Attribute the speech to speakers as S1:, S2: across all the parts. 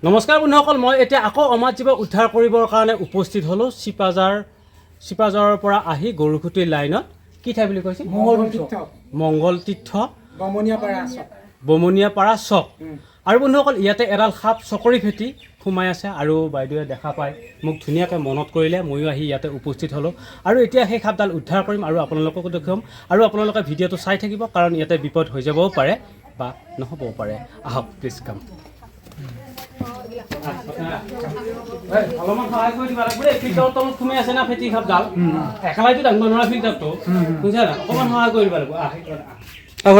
S1: নমস্কাৰ বন্ধুসকল, মই এতিয়া আকৌ অমাত জীৱ উদ্ধাৰ কৰিবৰ কাৰণে উপস্থিত হ'লোঁ চিপাজাৰৰ পৰা আহি গৰুখুটিৰ লাইনত। কি ঠাই বুলি কৈছিল? মংগলতীৰ্থ বমনীয়াপাৰা চক। আৰু বন্ধুসকল, ইয়াতে এডাল সাপ চকৰি ফেটি সোমাই আছে আৰু বাইদেৱে দেখা পাই মোক ধুনীয়াকৈ মনত কৰিলে, ময়ো আহি ইয়াতে উপস্থিত হ'লোঁ আৰু এতিয়া সেই সাপডাল উদ্ধাৰ কৰিম আৰু আপোনালোককো দেখুৱাম আৰু আপোনালোকে ভিডিঅ'টো চাই থাকিব, কাৰণ ইয়াতে বিপদ হৈ যাবও পাৰে বা নহ'বও পাৰে। আহক প্লিজ কাম। অলপমান সহায় কৰি দিবা লাগিব দেই। ফিল্টাৰৰ তলত সোমাই আছে না ফেটি সাপডাল, একেলাইতো দাঙিব নোৱাৰা ফিল্টাৰটো, বুজিছা না? অকণমান সহায় কৰি দিবা লাগিব।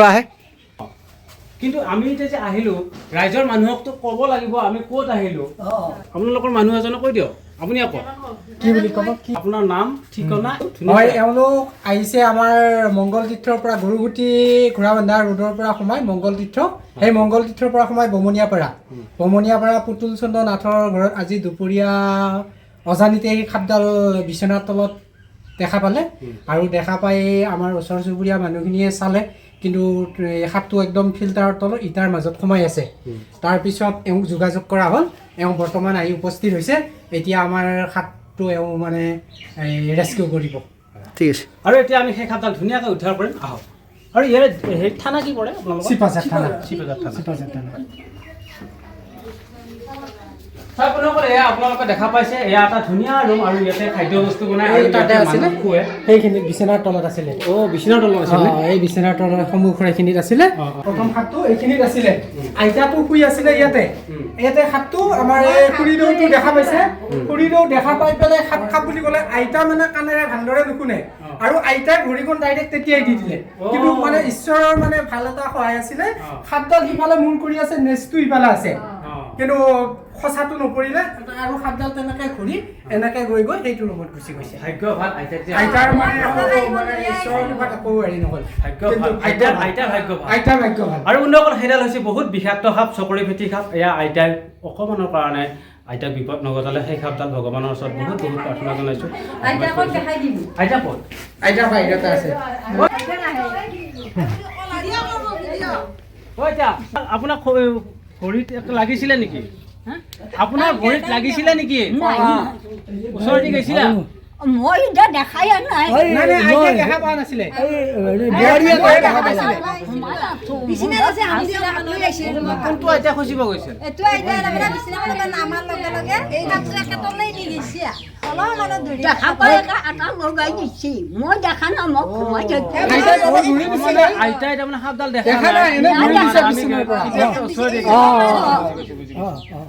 S1: আহে কিন্তু আমি এতিয়া যে আহিলোঁ, ৰাইজৰ মানুহকতো ক'ব লাগিব আমি ক'ত আহিলোঁ। আপোনালোকৰ মানুহ এজনক কৈ দিয়ক, আপুনি আকৌ
S2: কি বুলি ক'ব?
S1: আপোনাৰ নাম ঠিকনা?
S2: হয়, এওঁলোক আহিছে আমাৰ মংগলতীৰ্থৰ পৰা, গৰুগুটি ঘোঁৰাবন্ধা ৰোডৰ পৰা সোমাই মংগলতীৰ্থ, সেই মংগলতীৰ্থৰ পৰা সোমাই বমনীয়াপাৰা পুতুল চন্দ্ৰ নাথৰ ঘৰত আজি দুপৰীয়া অজানিতে সেই সাপডাল বিচনাৰ তলত দেখা পালে আৰু দেখা পাই আমাৰ ওচৰ চুবুৰীয়া মানুহখিনিয়ে চালে, কিন্তু সাপটো একদম ফিল্টাৰৰ তলত ইটাৰ মাজত সোমাই আছে। তাৰপিছত এওঁক যোগাযোগ কৰা হ'ল, এওঁ বৰ্তমান আহি উপস্থিত হৈছে। এতিয়া আমাৰ সাপটো এওঁ মানে ৰেস্কিউ কৰিব।
S1: ঠিক আছে, আৰু এতিয়া আমি সেই সাপডাল ধুনীয়াকৈ উদ্ধাৰ কৰিম। আহক। আৰু ইয়াৰে সেই থানা কি পৰে আপোনালোকৰ? চিপাঝাৰ থানা। আপোনালোকে দেখা পাইছে, এয়া এটা ধুনীয়া ৰুম আৰু ইয়াতে খাদ্য বস্তু বনাই আৰু তাতে আছিলে
S2: সেইখিনি বিচনাৰ তলত আছিলে।
S1: বিচনাৰ তলত আছিলে,
S2: এই বিচনাৰ তলৰ সন্মুখৰ এইখিনিত আছিলে। প্ৰথম সাপটো এইখিনিত আছিলে, আইতাটো শুই আছিলে ইয়াতে সাপটো আমাৰ এই খুৰীদেউটো দেখা পাইছে। খুৰীদেউ দেখা পাই পেলাই সাপ সাপ বুলি ক'লে, আইতা মানে কাণেৰে ভালদৰে নুশুনে আৰু আইতাই ভৰিখন ডাইৰেক্ট তেতিয়াই দি দিলে। কিন্তু মানে ঈশ্বৰৰ মানে ভাল এটা সহায় আছিলে, সাপডাল সিফালে মূৰ কৰি আছে, নেচটো ইফালে আছে, কিন্তু সঁচাটো নপৰিলে আৰু সাপডাল তেনেকে ঘূৰি এনেকে গৈ সেইটো ৰুমত গুচি গৈছে।
S1: ভাগ্য ভাল
S2: আইতাৰ মানে ঈশ্বৰৰ কৃপাত একো হেৰি নহ'ল।
S1: আইতাৰ ভাগ্য ভাল। আৰু বন্ধুসকল, সেইডাল হৈছে বহুত বিষাক্ত সাপ, চকৰি ফেটি সাপ। এয়া আইতাই অকণমানৰ কাৰণে আইতাক বিপদ নঘটালে সেই সাপডাল ভগৱানৰ ওচৰত বহুত প্ৰাৰ্থনা জনাইছোঁ। আইতা ক'ত? আইতা বাহিৰতে আছে। আপোনাক ভৰিত লাগিছিলে নেকি? আপোনাৰ ভৰিত লাগিছিলে নেকি? ওচৰতে গৈছিলা?
S3: মই এতিয়া দেখাই নাই।
S2: দেখা পোৱা নাছিলে।
S1: কোনটো আইতা খচিব গৈছিল?
S3: মই দেখা না, মোক
S1: আইতাই তাৰমানে সাপডাল দেখা নাই।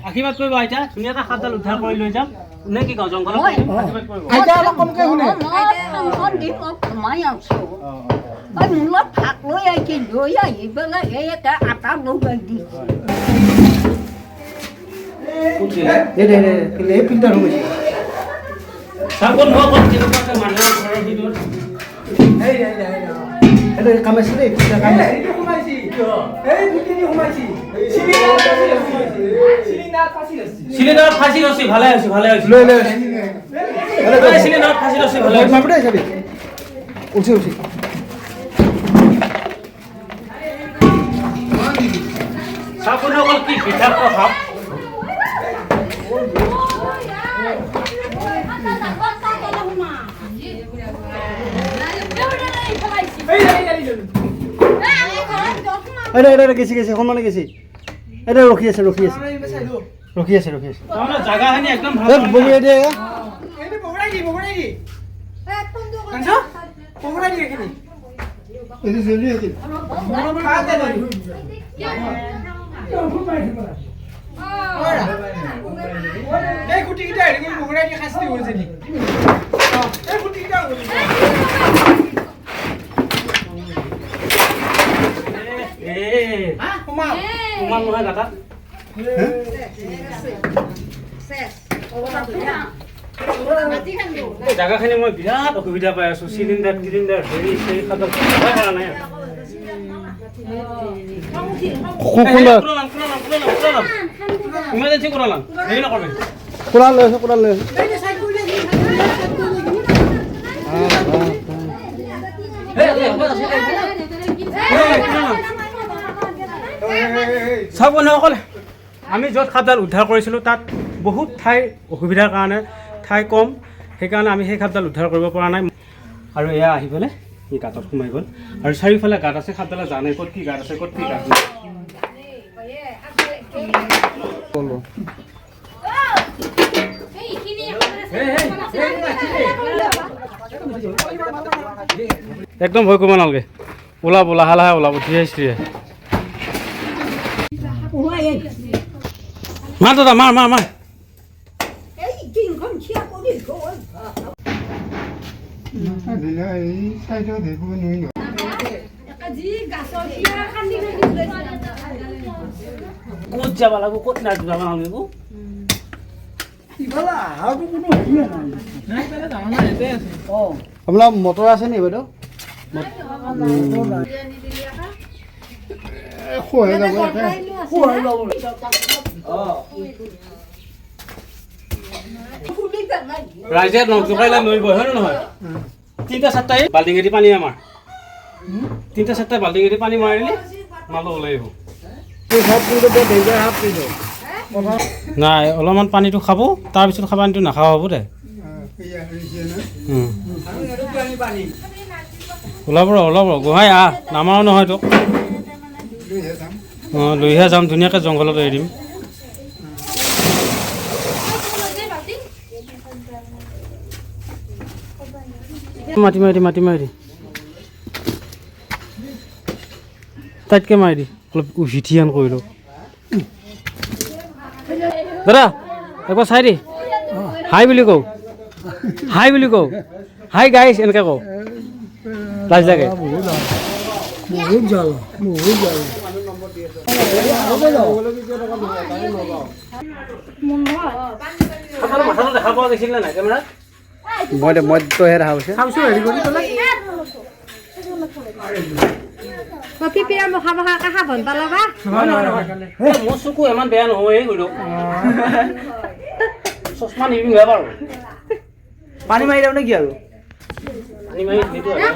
S1: আশীৰ্বাদ কৰিব আইতা, ধুনীয়াকৈ সাপডাল উদ্ধাৰ কৰি লৈ যাম নে কি কওঁ? জংঘলত আশীৰ্বাদ কৰিব।
S3: মূলত ভাত লৈ আহিছে, লৈ আহি পেলাই সেই এটা আটা লগাই দিছে।
S1: চিলিণ্ডাৰত ফাঁচি ৰছী ভালে হৈছে, ভালে হৈছে। চিলিণ্ডাৰত ফাঁচি ৰছী ভালে হৈছে। চাপনসকল কি বিষাক্ত সাপ!
S4: গেছি সন্মানে গেছি, এটা ৰখি আছে
S1: জাগাখিনি একদম ভাল। নহয় গাঁতাত জাগাখিনি মই বিৰাট অসুবিধা পাই আছো। চিলিণ্ডাৰ হেৰি সেই খাদ্য কৰা নাই। ইমাৰ্জেঞ্চি কৰালাম, হেৰি নকৰবি।
S4: কোৰাল লৈ আছো।
S1: চাওক বন্ধুসকল, আমি য'ত সাপডাল উদ্ধাৰ কৰিছিলোঁ তাত বহুত ঠাই অসুবিধাৰ কাৰণে ঠাই কম, সেইকাৰণে আমি সেই সাপডাল উদ্ধাৰ কৰিব পৰা নাই। আৰু এয়া আহি পেলাই ই গাঁতত সোমাই গ'ল আৰু চাৰিওফালে গাঁত আছে। সাপডালে জানে ক'ত কি গাঁত আছে, ক'ত কি গাঁত নাই। একদম ভয় কৰিব নালাগে, ওলাব লাহে লাহে ওলাব, ধীৰে স্থিৰে। মাৰ দাদা, মাৰ মাৰ মাৰ। ক'ত যাব লাগিব, ক'ত নাই যাব নালাগিব।
S4: আপোনাৰ মটৰ আছে নি বাইদেউ?
S1: ৰাইজে জোকাৰিলে নৰিব, হয় নে নহয়? 3-4টাই বাল্টিঙেদি পানী আমাৰ 3-4টাই বাল্টিঙেদি পানী মাৰিলে মালো ওলাই আহিব। নাই, অলপমান পানীটো খাব, তাৰপিছত পানীটো নাখাব হ'ব দে। ওলাব ওলাব, গোহাঁই আহ, নামাৰো নহয় তোক। অঁ, লৈহে যাম, ধুনীয়াকৈ জংঘলত এৰি দিম। মাটি মাৰি দি, মাটি মাৰি দি, টাইটকৈ মাৰি দি, অলপ উভিঠিয়ান কৰিলোঁ। দাদা একবাৰ চাই দি, হাই বুলি কওঁ, হাই বুলি কওঁ, হাই গাইছ এনেকৈ কওঁ, লাজ লাগে। মাথাটো দেখা পোৱা গৈছিল নে নাই কেমেৰাত?
S4: মই তইহে দেখা পাইছে।
S1: মোৰ চকু ইমান বেয়া নহয় গ'লো, চশমা নিপিন্ধা বাৰু।
S4: পানী মাৰি দিওঁ নেকি আৰু?
S1: পানী মাৰি নিদিওঁ আৰু।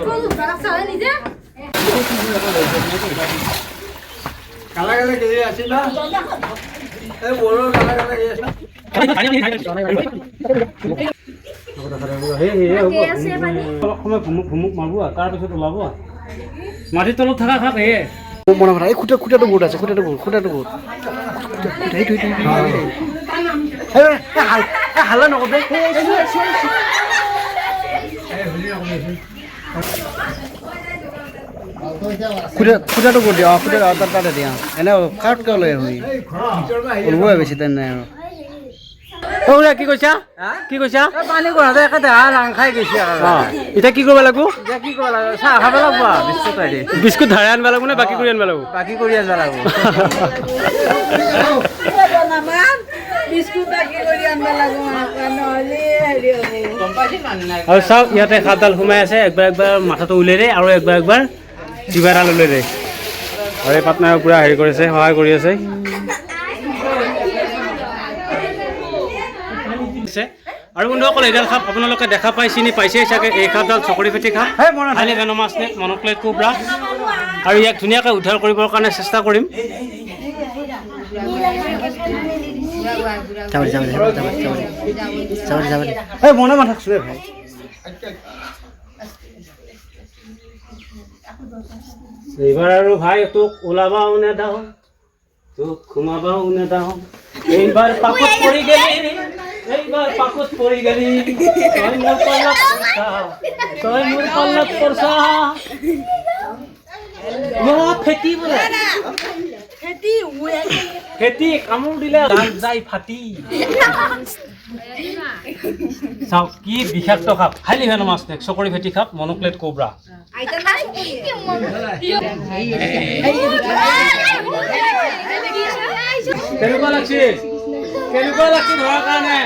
S1: অলপ সময় ভুমুক মাৰিব, তাৰপিছত ওলাব। মাটিৰ তলত থকা খাপ সেয়ে
S4: মনে মনে এই খুটাটো বহুত আছে, খুটাটো বহুত হাল্লা নকৰে। খুটাটো বহুত দিয়া, খুটা তাতে দিয়া, এনে কাৰ্ডকে লৈ শুনি ওলবই বেছি তেনে আৰু।
S1: কি কৈছা, কি কৈছা?
S2: পানী কৰাতে একে দেহা ৰাং খাই গৈছে।
S1: এতিয়া কি কৰিব লাগিব?
S2: এতিয়া কি কৰিব লাগিব, চাহ খাব লাগিব, বিস্কুট আহি
S1: বিস্কুট ধাৰাই আনিব লাগিব নে বাকী কৰি আনিব লাগিব?
S2: বাকী কৰি আনিব লাগিব।
S1: আৰু চাওক ইয়াতে সাপডাল সোমাই আছে, একবাৰ মাথাটো উলিয়াই দিয়ে আৰু একবাৰ জিভাডাল উলিয়াই দিয়ে। আৰু এই পাৰ্টনাৰে পূৰা হেৰি কৰিছে, সহায় কৰি আছে। আৰু বন্ধুসকল, এইডাল সাপ আপোনালোকে দেখা পাই চিনি পাইছেই চাগে। এই সাপডাল চকৰি ফেটি সাপ, হাইলি ভেনমাছ স্নেক, মন'ক্লেট কোব্ৰা। আৰু ইয়াক ধুনীয়াকৈ উদ্ধাৰ কৰিবৰ কাৰণে চেষ্টা কৰিম।
S4: মনে মনে থাকছো ভাই।
S1: এইবাৰ আৰু ভাই তোক ওলাবাও নেদাও, তোক সোমাবাও নেদাও। এইবাৰ পাকত পৰি গেলি, এইবাৰ পাকত পৰি গেলি, তই মোৰ পাল্লাত পৰছা, তই মোৰ পাল্লাত পৰছা। ফেটি বোলে, ফেটি কামোৰ দিলে দাঁত যায় ফাটি। চাওক কি বিষাক্ত সাপ, হাইলি ভেনমাছ স্নেক, চকৰি ফেটি সাপ, মন'ক্লেট কোব্ৰা। কেনেকুৱা লাগছে, কেনেকুৱা লাগছে ধৰাৰ কাৰণে?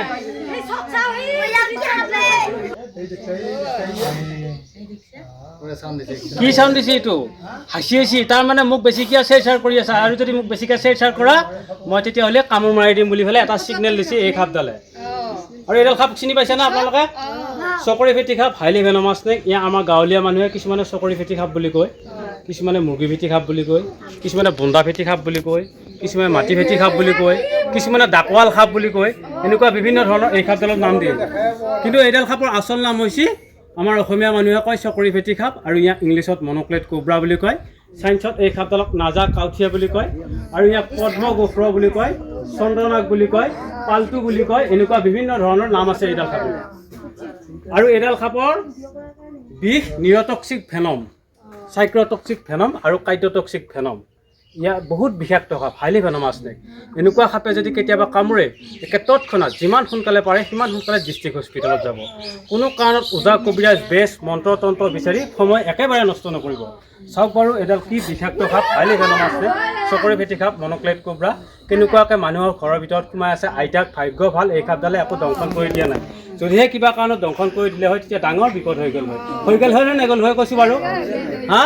S1: কি চাউণ্ড দিছে এইটো? হাঁচি হাঁচি, তাৰমানে মোক বেছিকৈ চেৰ কৰি আছা। আৰু যদি মোক বেছিকৈ চেৰ কৰা, মই তেতিয়াহ'লে কামোৰ মাৰি দিম বুলি পেলাই এটা ছিগনেল দিছে এই সাপডালে। আৰু এইডাল সাপ চিনি পাইছে না আপোনালোকে? চকৰি ফেটি সাপ, হাইলি ভেনমাছ স্নেক। ইয়াৰ আমাৰ গাঁৱলীয়া মানুহে কিছুমানে চকৰি ফেটি সাপ বুলি কয়, কিছুমানে মুৰ্গী ফেটি সাপ বুলি কয়, কিছুমানে বন্দা ফেটি সাপ বুলি কয়, কিছুমানে মাটি ভেটি সাপ বুলি কয়, কিছুমানে ডাকোৱাল সাপ বুলি কয়, এনেকুৱা বিভিন্ন ধৰণৰ এই সাপডালৰ নাম দিয়ে। কিন্তু এইডাল সাপৰ আচল নাম হৈছে আমাৰ অসমীয়া মানুহে কয় চকৰি ফেটি সাপ, আৰু ইয়াক ইংলিছত মন'ক্লেট কোব্ৰা বুলি কয়। চাইন্সত এই সাপডালক নাজা কাউথিয়া বুলি কয়, আৰু ইয়াক পদ্ম গোফ্ৰ বুলি কয়, চন্দ্ৰনাগ বুলি কয়, পাল্টু বুলি কয়, এনেকুৱা বিভিন্ন ধৰণৰ নাম আছে এইডাল সাপৰ। আৰু এইডাল সাপৰ বিষ নিউৰটক্সিক ভেনম, চাইক্ৰটক্সিক ভেনম আৰু কাইটটক্সিক ভেনম। ইয়াৰ বহুত বিষাক্ত সাপ, হাইলি ভেনমাছ নেক। এনেকুৱা সাপে যদি কেতিয়াবা কামোৰে, একে তৎক্ষণাত যিমান সোনকালে পাৰে সিমান সোনকালে ডিষ্ট্ৰিক্ট হস্পিটেলত যাব। কোনো কাৰণত ওজা কবিৰাজ বেজ মন্ত্ৰ তন্ত্ৰ বিচাৰি সময় একেবাৰে নষ্ট নকৰিব। চাওক বাৰু এডাল কি বিষাক্ত সাপ, হাইলি ভেনমাছ নেক, চকৰি ফেটি সাপ, মন'ক্লেট কোব্ৰা। কেনেকুৱাকৈ মানুহৰ ঘৰৰ ভিতৰত সোমাই আছে। আইতাক ভাগ্য ভাল এই সাপডালে একো দংশন কৰি দিয়া নাই। যদিহে কিবা কাৰণত দংশন কৰি দিলে হয় তেতিয়া ডাঙৰ বিপদ হৈ গ'ল হয় নে নগ'ল হয় কৈছোঁ বাৰু হা।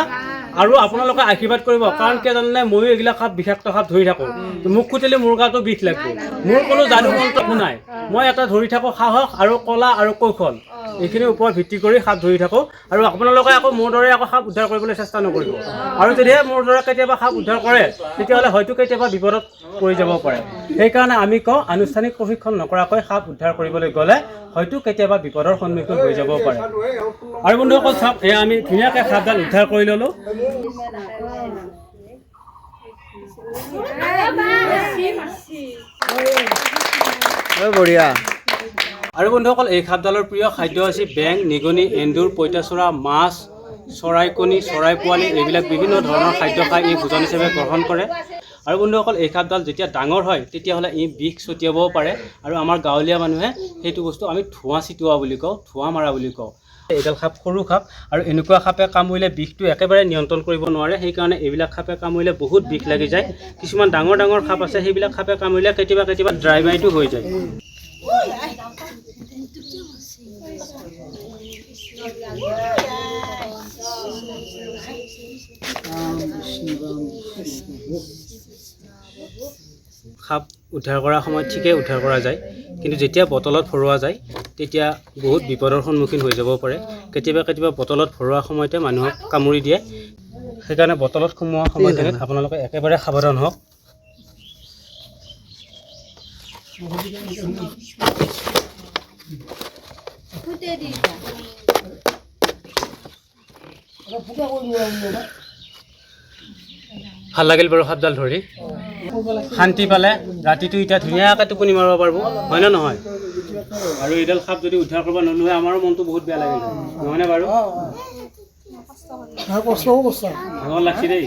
S1: আৰু আপোনালোকে আশীৰ্বাদ কৰিব, কাৰণ কিয় জানেনে, ময়ো এইবিলাক সাপ বিষাক্ত সাপ ধৰি থাকোঁ। মোক খুটিলে মোৰ গাটো বিষ লাগিব। মোৰ কোনো যাদু মন্ত্ৰ নাই, মই এটা ধৰি থাকোঁ সাহস আৰু কলা আৰু কৌশল, এইখিনিৰ ওপৰত ভিত্তি কৰি সাপ ধৰি থাকোঁ। আৰু আপোনালোকে আকৌ মোৰ দৰে আকৌ সাপ উদ্ধাৰ কৰিবলৈ চেষ্টা নকৰিব। আৰু যদিহে মোৰ দৰে কেতিয়াবা সাপ উদ্ধাৰ কৰে তেতিয়াহ'লে হয়তো কেতিয়াবা বিপদত পৰি যাব পাৰে। সেইকাৰণে আমি কওঁ আনুষ্ঠানিক প্ৰশিক্ষণ নকৰাকৈ সাপ উদ্ধাৰ কৰিবলৈ গ'লে হয়তো কেতিয়াবা বিপদৰ সন্মুখীন হৈ যাব পাৰে। আৰু বন্ধুসকল চাওক, এয়া আমি ধুনীয়াকৈ সাপডাল উদ্ধাৰ কৰি ল'লোঁ।
S4: বঢ়িয়া।
S1: আৰু বন্ধুসকল এই সাপডালৰ প্ৰিয় খাদ্য হৈছে বেং, নিগনি, এন্দুৰ, পঁইতাচোৰা, মাছ, চৰাই কণী, চৰাই পোৱালি, এইবিলাক বিভিন্ন ধৰণৰ খাদ্য খাই ই ভোজন হিচাপে গ্ৰহণ কৰে। আৰু বন্ধুসকল এই সাপডাল যেতিয়া ডাঙৰ হয় তেতিয়াহ'লে ই বিষ ছটিয়াবও পাৰে। আৰু আমাৰ গাঁৱলীয়া মানুহে সেইটো বস্তু আমি ধোঁৱা ছিটোৱা বুলি কওঁ, ধোঁৱা মাৰা বুলি কওঁ। এইডাল সাপ সৰু সাপ, আৰু এনেকুৱা সাপে কামুৰিলে বিষটো একেবাৰে নিয়ন্ত্ৰণ কৰিব নোৱাৰে। সেইকাৰণে এইবিলাক সাপে কামুৰিলে বহুত বিষ লাগি যায়। কিছুমান ডাঙৰ ডাঙৰ সাপ আছে, সেইবিলাক সাপে কামুৰিলে কেতিয়াবা ড্ৰাই মাইটো হৈ যায়। সাপ উদ্ধাৰ কৰাৰ সময়ত ঠিকেই উদ্ধাৰ কৰা যায়, কিন্তু যেতিয়া বটলত ভৰোৱা যায় তেতিয়া বহুত বিপদৰ সন্মুখীন হৈ যাব পাৰে। কেতিয়াবা বটলত ভৰোৱা সময়তে মানুহক কামুৰি দিয়ে। সেইকাৰণে বটলত সোমোৱা সময়খিনিত আপোনালোকে একেবাৰে সাৱধান হওক। ভাল লাগিল বাৰু সাপডাল ধৰি, শান্তি পালে। ৰাতিটো এতিয়া ধুনীয়াকৈ টোপনি মাৰিব পাৰিব, হয় নে নহয়? আৰু এইডাল সাপ যদি উদ্ধাৰ কৰিব নলো হয় আমাৰো মনটো বহুত বেয়া লাগিল, নহয়নে বাৰু? ভাগৰ লাগছি দেই।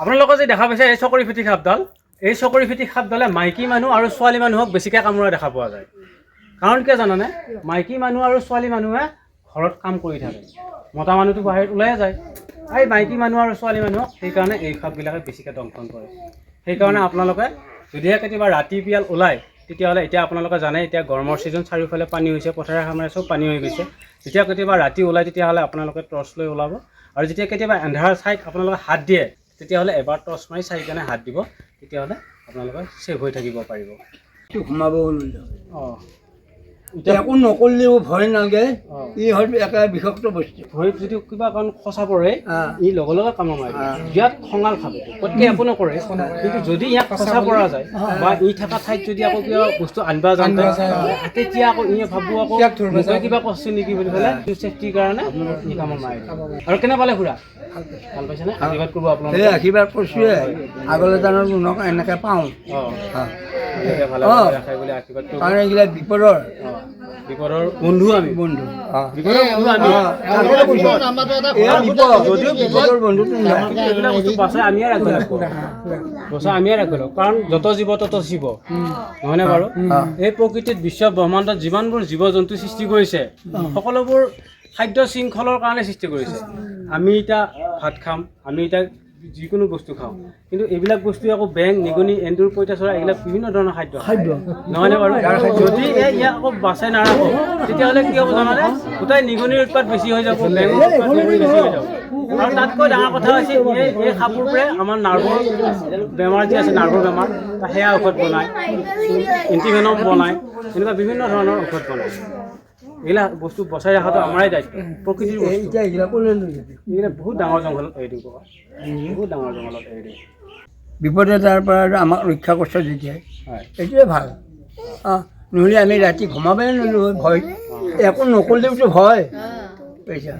S1: আপোনালোকে যে দেখা পাইছে এই চকৰি ফেটি সাপডাল, এই চকৰি ফেটি সাপডালে মাইকী মানুহ আৰু ছোৱালী মানুহক বেছিকৈ কামোৰা দেখা পোৱা যায়। কাৰণ কিয় জানানে, মাইকী মানুহ আৰু ছোৱালী মানুহে ঘৰত কাম কৰি থাকে, মতা মানুহটো বাহিৰত ওলাই যায়। এই মাইকী মানুহ আৰু ছোৱালী মানুহক সেইকাৰণে এই সাপবিলাকে বেছিকৈ দংশন কৰে। সেইকাৰণে আপোনালোকে যদিহে কেতিয়াবা ৰাতি বিয়াল ওলায় তেতিয়াহ'লে, এতিয়া আপোনালোকে জানে এতিয়া গৰমৰ ছিজন, চাৰিওফালে পানী হৈছে, পথাৰে সামৰে চব পানী হৈ গৈছে। যেতিয়া কেতিয়াবা ৰাতি ওলায় তেতিয়াহ'লে আপোনালোকে টৰ্চ লৈ ওলাব। আৰু যেতিয়া কেতিয়াবা এন্ধাৰ ঠাইত আপোনালোকে হাত দিয়ে তেতিয়াহ'লে এবাৰ টৰ্চ মাৰি চাই কেনে হাত দিব, তেতিয়াহ'লে আপোনালোকে ছেভ হৈ থাকিব পাৰিব।
S5: সোমাব
S1: অঁ,
S5: একো নকৰিলেও ভয় নালাগে। ই হ'ল একেবাৰে বিষাক্ত বস্তু।
S1: ভৰিত যদি কিবা কাৰণ খচা পৰে ই লগে লগে কামোৰ মাৰিব, বিৰাট খঙাল খাব, গতিকে একো নকৰে। কিন্তু যদি ইয়াক খচা পৰা যায় বা ই থকা ঠাইত যদি আকৌ কিবা বস্তু আনিব যাওঁতে তেতিয়া আকৌ ই ভাবো আকৌ মোকে কিবা কৈছে নেকি বুলি পেলাই ছেফটিৰ কাৰণে ই কামোৰ মাৰি। আৰু কেনে পালে খুৰা? ভাল পাইছেনে? আশীৰ্বাদ কৰিব আপোনালোকে।
S5: এই আশীৰ্বাদ কৰিছোৱে, আগলৈ জানো গুণক এনেকৈ পাওঁ। কাৰণ এইবিলাক বিপদৰ
S1: বন্ধু আমি,
S5: বন্ধু।
S1: বিপদৰ বন্ধু আমি।
S5: যদিও বিপদৰ বন্ধুটো
S1: এইবিলাক বস্তু বচাই আমিয়ে ৰাখিব লাগিব, বচাই আমিয়ে ৰাখিব লাগিব। কাৰণ যত জীৱ তত শিৱ, নহয়নে বাৰু? এই প্ৰকৃতিত বিশ্ব ব্ৰহ্মাণ্ডত যিমানবোৰ জীৱ জন্তু সৃষ্টি কৰিছে সকলোবোৰ খাদ্য শৃংখলৰ কাৰণে সৃষ্টি কৰিছে। আমি এতিয়া ভাত খাম, আমি এতিয়া যিকোনো বস্তু খাওঁ, কিন্তু এইবিলাক বস্তু আকৌ বেং, নিগনি, এন্দুৰ, পঁইতাচোৰা এইবিলাক বিভিন্ন ধৰণৰ খাদ্য নহয়নে বাৰু? যদি ইয়াক আকৌ বাচাই নাৰাখোঁ তেতিয়াহ'লে কি হ'ব জানানে? গোটেই নিগনিৰ উৎপাত বেছি হৈ যাব, বেঙৰ উৎপাত বেছি হৈ যাব। আৰু তাতকৈ ডাঙৰ কথা হৈছে এই সাপবোৰে আমাৰ নাৰ্ভৰ বেমাৰ যি আছে, নাৰ্ভৰ বেমাৰ, সেয়া ঔষধ বনায়, এণ্টিভেনম বনায়, এনেকুৱা বিভিন্ন ধৰণৰ ঔষধ বনায়। এইবিলাক বস্তু বচাই ৰখাটো আমাৰে দায়িত্ব, প্ৰকৃতিৰ বস্তু। এইবিলাক বহুত ডাঙৰ জংঘলত এৰি দিব, বহুত ডাঙৰ জংঘলত এৰি দিব।
S5: বিপদ এটাৰ পৰা আমাক ৰক্ষা কৰিছে যেতিয়াই
S1: হয়
S5: এইটোৱে ভাল নহ'লে আমি ৰাতি ঘুমাবই নোৱাৰিলোঁ ভয় একো নকৰিলেওতো ভয় পইচা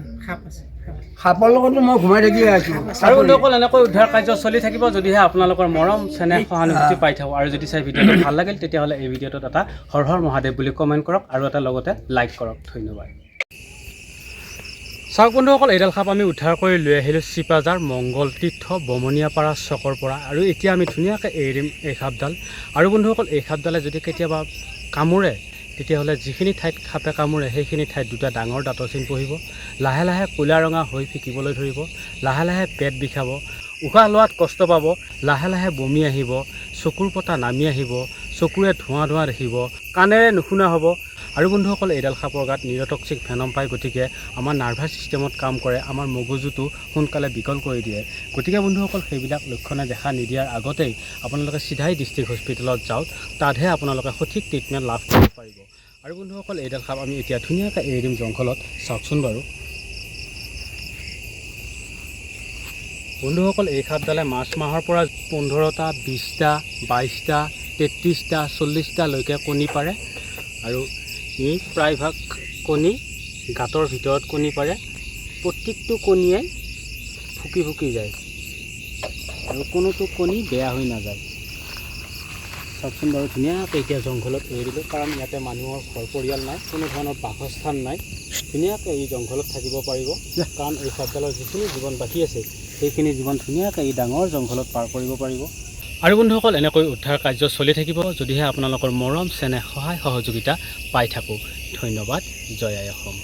S5: সাপৰ লগতো মই ঘুমাই থাকিয়ে আছোঁ
S1: আৰু বন্ধুসকল এনেকৈ উদ্ধাৰ কাৰ্য চলি থাকিব যদিহে আপোনালোকৰ মৰম চেনেহ সহানুভূতি পাই থাকোঁ আৰু যদি চাই ভিডিঅ'টো ভাল লাগিল তেতিয়াহ'লে এই ভিডিঅ'টোত এটা হৰ হৰ মহাদেৱ বুলি কমেণ্ট কৰক আৰু এটা লগতে লাইক কৰক ধন্যবাদ চাওক বন্ধুসকল এইডাল সাপ আমি উদ্ধাৰ কৰি লৈ আহিলোঁ চিপাজাৰ মংগল তীৰ্থ বমনীয়াপাৰা চকৰ পৰা আৰু এতিয়া আমি ধুনীয়াকৈ এৰি দিম এই সাপডাল আৰু বন্ধুসকল এই সাপডালে যদি কেতিয়াবা কামোৰে তেতিয়াহ'লে যিখিনি ঠাইত সাপে কামোৰে সেইখিনি ঠাইত দুটা ডাঙৰ দাঁতৰ চিন পঢ়িব লাহে লাহে ক'লা ৰঙা হৈ ফিকিবলৈ ধৰিব লাহে লাহে পেট বিষাব উশাহ লোৱাত কষ্ট পাব লাহে লাহে বমি আহিব চকুৰ পতা নামি আহিব চকুৰে ধোঁৱা ধোঁৱা দেখিব কাণেৰে নুশুনা হ'ব আৰু বন্ধুসকল এইডাল সাপৰ গাত নিৰটক্সিক ভেনম পায় গতিকে আমাৰ নাৰ্ভাছ ছিষ্টেমত কাম কৰে আমাৰ মগজুটো সোনকালে বিকল কৰি দিয়ে গতিকে বন্ধুসকল সেইবিলাক লক্ষণে দেখা নিদিয়াৰ আগতেই আপোনালোকে চিধাই ডিষ্ট্ৰিক্ট হস্পিটেলত যাওক তাতহে আপোনালোকে সঠিক ট্ৰিটমেণ্ট লাভ কৰিব পাৰিব আৰু বন্ধুসকল এইডাল সাপ আমি এতিয়া ধুনীয়াকৈ এৰি দিম জংঘলত চাওকচোন বাৰু বন্ধুসকল এই সাপডালে মাৰ্চ মাহৰ পৰা 15টা 20টা 22টা 33টা 40টালৈকে কণী পাৰে আৰু ই প্ৰায়ভাগ কণী গাঁতৰ ভিতৰত কণী পাৰে প্ৰত্যেকটো কণীয়ে ফুকি ফুকি যায় আৰু কোনোটো কণী বেয়া হৈ নাযায় চাওকচোন বাৰু ধুনীয়াকৈ এতিয়া জংঘলত এৰি দিলোঁ কাৰণ ইয়াতে মানুহৰ ঘৰ পৰিয়াল নাই কোনো ধৰণৰ বাসস্থান নাই ধুনীয়াকৈ এই জংঘলত থাকিব পাৰিব কাৰণ এই সাপডালৰ যিখিনি জীৱন বাকী আছে সেইখিনি জীৱন ধুনীয়াকৈ এই ডাঙৰ জংঘলত পাৰ কৰিব পাৰিব আৰু বন্ধুসকল এনেকৈ উদ্ধাৰ কাৰ্য চলি থাকিব যদিহে আপোনালোকৰ মৰম চেনেহ সহায় সহযোগিতা পাই থাকোঁ ধন্যবাদ জয় আই অসম